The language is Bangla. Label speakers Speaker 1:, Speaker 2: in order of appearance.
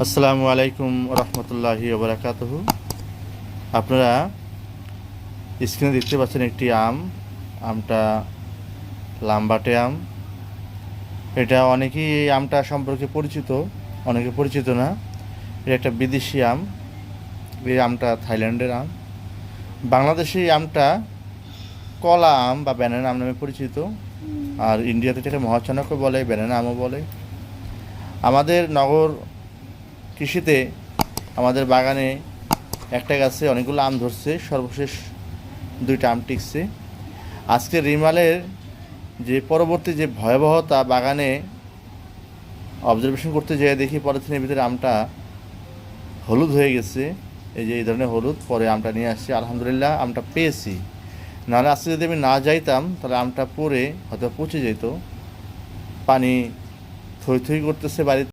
Speaker 1: আসসালামু আলাইকুম রহমতুল্লাহি ওবরাকাতুহু। আপনারা স্ক্রিনে দেখতে পাচ্ছেন একটি আমটা লাম্বাটে আম। এটা অনেকেই এই আমটা সম্পর্কে পরিচিত, অনেকে পরিচিত না। এটা একটা বিদেশি আম। এই আমটা থাইল্যান্ডের আম। বাংলাদেশে এই আমটা কলা আম বা ব্যানানা আম নামে পরিচিত। আর ইন্ডিয়াতে এটাকে মহাচনকও বলে, ব্যানানা আমও বলে। আমাদের নগর কৃষিতে, আমাদের বাগানে একটা গাছে অনেকগুলো আম ধরছে, সর্বশেষ 2টা আম টিকছে। আজকে রিমালের যে পরবর্তী যে ভয়াবহতা বাগানে অবজারভেশন করতে যেয়ে দেখি পলিথিনের ভিতরে আমটা হলুদ হয়ে গেছে। এই যে এই ধরনের হলুদ, পরে আমটা নিয়ে আসছি, আলহামদুলিল্লাহ আমটা পেয়েছি। নাহলে আজকে যদি আমি না যাইতাম তাহলে আমটা পরে হয়তো পচে যেত। পানি থই থই করতেছে বাড়িতে।